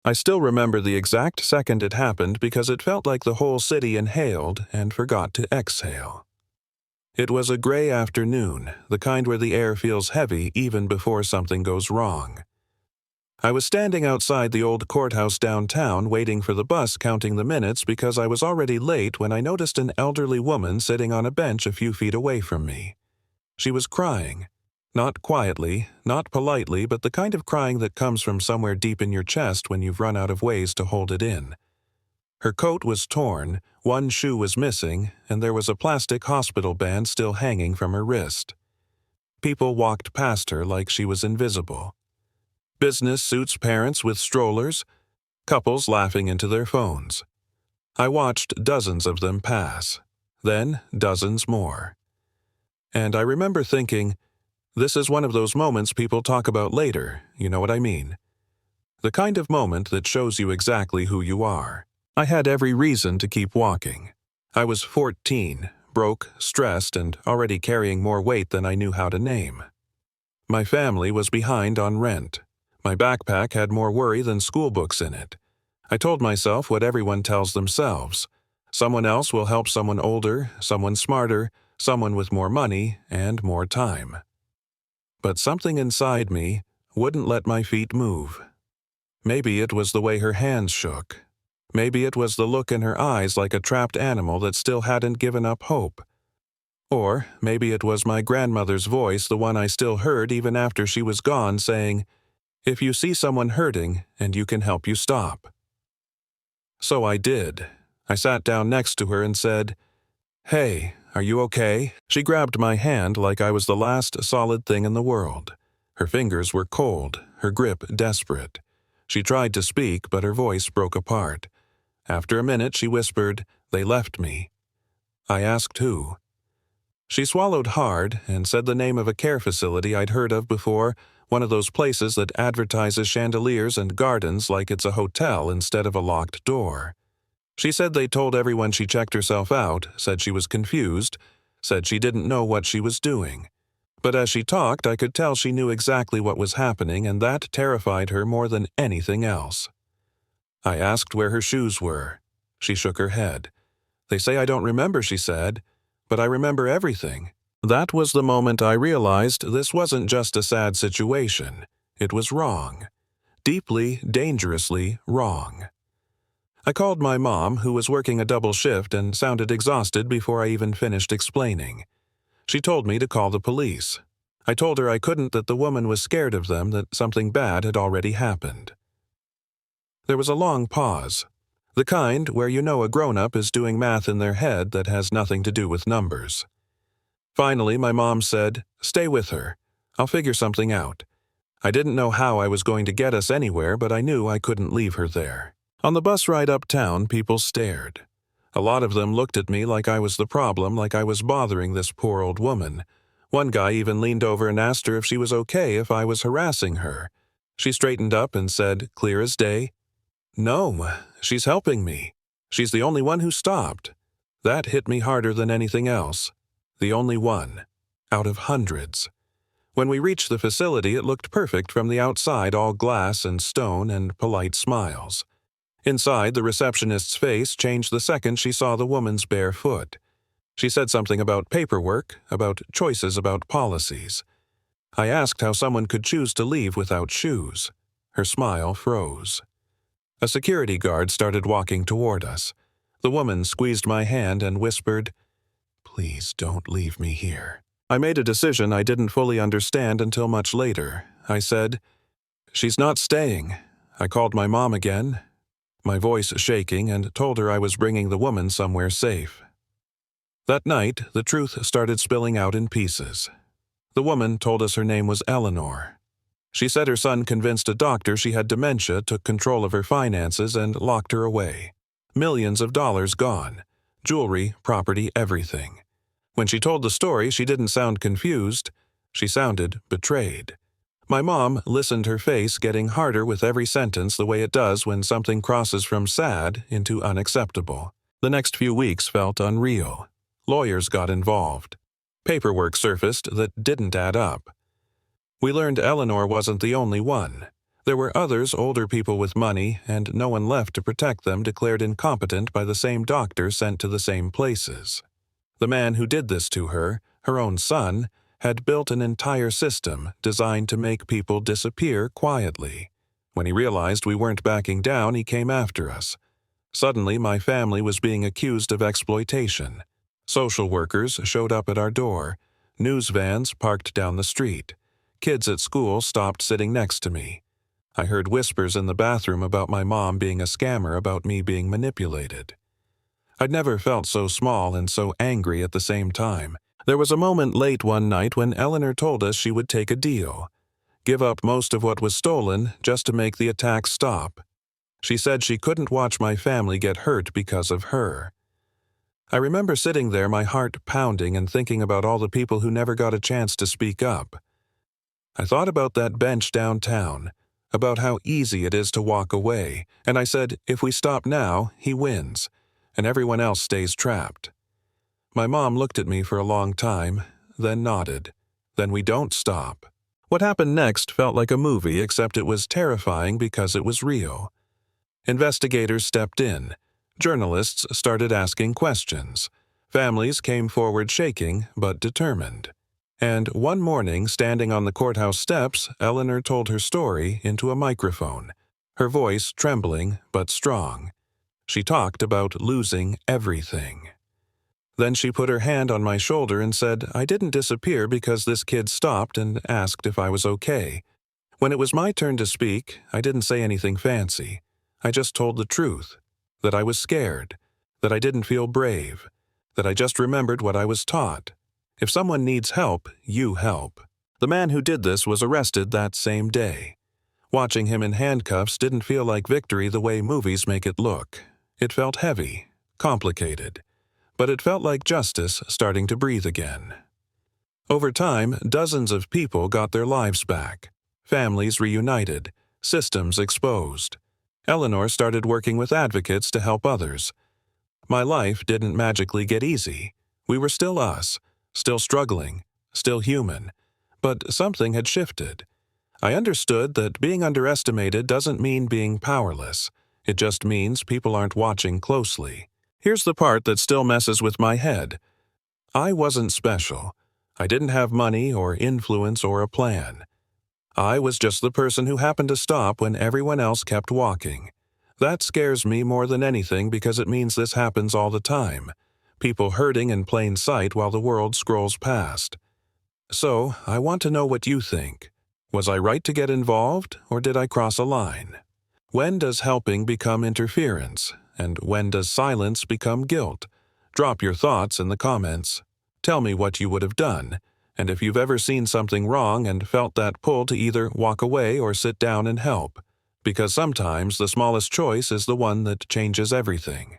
I still remember the exact second it happened because it felt like the whole city inhaled and forgot to exhale. It was a gray afternoon, the kind where the air feels heavy even before something goes wrong. I was standing outside the old courthouse downtown waiting for the bus, counting the minutes because I was already late when I noticed an elderly woman sitting on a bench a few feet away from me. She was crying. Not quietly, not politely, but the kind of crying that comes from somewhere deep in your chest when you've run out of ways to hold it in. Her coat was torn, one shoe was missing, and there was a plastic hospital band still hanging from her wrist. People walked past her like she was invisible. Business suits parents with strollers, couples laughing into their phones. I watched dozens of them pass, then dozens more. And I remember thinking, this is one of those moments people talk about later, you know what I mean? The kind of moment that shows you exactly who you are. I had every reason to keep walking. I was 14, broke, stressed, and already carrying more weight than I knew how to name. My family was behind on rent. My backpack had more worry than school books in it. I told myself what everyone tells themselves. Someone else will help someone older, someone smarter, someone with more money and more time. But something inside me wouldn't let my feet move. Maybe it was the way her hands shook. Maybe it was the look in her eyes like a trapped animal that still hadn't given up hope. Or maybe it was my grandmother's voice, the one I still heard even after she was gone, saying, "If you see someone hurting and you can help you stop." So I did. I sat down next to her and said, "Hey, are you okay?" She grabbed my hand like I was the last solid thing in the world. Her fingers were cold, her grip desperate. She tried to speak, but her voice broke apart. After a minute, she whispered, "They left me." I asked who. She swallowed hard and said the name of a care facility I'd heard of before, one of those places that advertises chandeliers and gardens like it's a hotel instead of a locked door. She said they told everyone she checked herself out, said she was confused, said she didn't know what she was doing. But as she talked, I could tell she knew exactly what was happening, and that terrified her more than anything else. I asked where her shoes were. She shook her head. "They say I don't remember," she said, "but I remember everything." That was the moment I realized this wasn't just a sad situation. It was wrong. Deeply, dangerously wrong. I called my mom, who was working a double shift and sounded exhausted before I even finished explaining. She told me to call the police. I told her I couldn't, that the woman was scared of them, that something bad had already happened. There was a long pause. The kind where you know a grown-up is doing math in their head that has nothing to do with numbers. Finally, my mom said, "Stay with her. I'll figure something out." I didn't know how I was going to get us anywhere, but I knew I couldn't leave her there. On the bus ride uptown, people stared. A lot of them looked at me like I was the problem, like I was bothering this poor old woman. One guy even leaned over and asked her if she was okay if I was harassing her. She straightened up and said, clear as day, "No, she's helping me. She's the only one who stopped." That hit me harder than anything else. The only one, out of hundreds. When we reached the facility, it looked perfect from the outside, all glass and stone and polite smiles. Inside, the receptionist's face changed the second she saw the woman's bare foot. She said something about paperwork, about choices, about policies. I asked how someone could choose to leave without shoes. Her smile froze. A security guard started walking toward us. The woman squeezed my hand and whispered, "Please don't leave me here." I made a decision I didn't fully understand until much later. I said, "She's not staying." I called my mom again, my voice shaking, and told her I was bringing the woman somewhere safe. That night, the truth started spilling out in pieces. The woman told us her name was Eleanor. She said her son convinced a doctor she had dementia, took control of her finances, and locked her away. Millions of dollars gone. Jewelry, property, everything. When she told the story, she didn't sound confused. She sounded betrayed. My mom listened, her face getting harder with every sentence, the way it does when something crosses from sad into unacceptable. The next few weeks felt unreal. Lawyers got involved. Paperwork surfaced that didn't add up. We learned Eleanor wasn't the only one. There were others, older people with money, and no one left to protect them, declared incompetent by the same doctor sent to the same places. The man who did this to her, her own son, had built an entire system designed to make people disappear quietly. When he realized we weren't backing down, he came after us. Suddenly, my family was being accused of exploitation. Social workers showed up at our door. News vans parked down the street. Kids at school stopped sitting next to me. I heard whispers in the bathroom about my mom being a scammer, about me being manipulated. I'd never felt so small and so angry at the same time. There was a moment late one night when Eleanor told us she would take a deal, give up most of what was stolen just to make the attack stop. She said she couldn't watch my family get hurt because of her. I remember sitting there, my heart pounding, and thinking about all the people who never got a chance to speak up. I thought about that bench downtown, about how easy it is to walk away, and I said, if we stop now, he wins, and everyone else stays trapped. My mom looked at me for a long time, then nodded. Then we don't stop. What happened next felt like a movie, except it was terrifying because it was real. Investigators stepped in. Journalists started asking questions. Families came forward shaking but determined. And one morning, standing on the courthouse steps, Eleanor told her story into a microphone, her voice trembling but strong. She talked about losing everything. Then she put her hand on my shoulder and said, I didn't disappear because this kid stopped and asked if I was okay. When it was my turn to speak, I didn't say anything fancy. I just told the truth, that I was scared, that I didn't feel brave, that I just remembered what I was taught. If someone needs help, you help. The man who did this was arrested that same day. Watching him in handcuffs didn't feel like victory the way movies make it look. It felt heavy, complicated, but it felt like justice starting to breathe again. Over time, dozens of people got their lives back. Families reunited, systems exposed. Eleanor started working with advocates to help others. My life didn't magically get easy. We were still us, still struggling, still human. But something had shifted. I understood that being underestimated doesn't mean being powerless. It just means people aren't watching closely. Here's the part that still messes with my head. I wasn't special. I didn't have money or influence or a plan. I was just the person who happened to stop when everyone else kept walking. That scares me more than anything because it means this happens all the time. People hurting in plain sight while the world scrolls past. So, I want to know what you think. Was I right to get involved, or did I cross a line? When does helping become interference, and when does silence become guilt? Drop your thoughts in the comments. Tell me what you would have done, and if you've ever seen something wrong and felt that pull to either walk away or sit down and help. Because sometimes the smallest choice is the one that changes everything.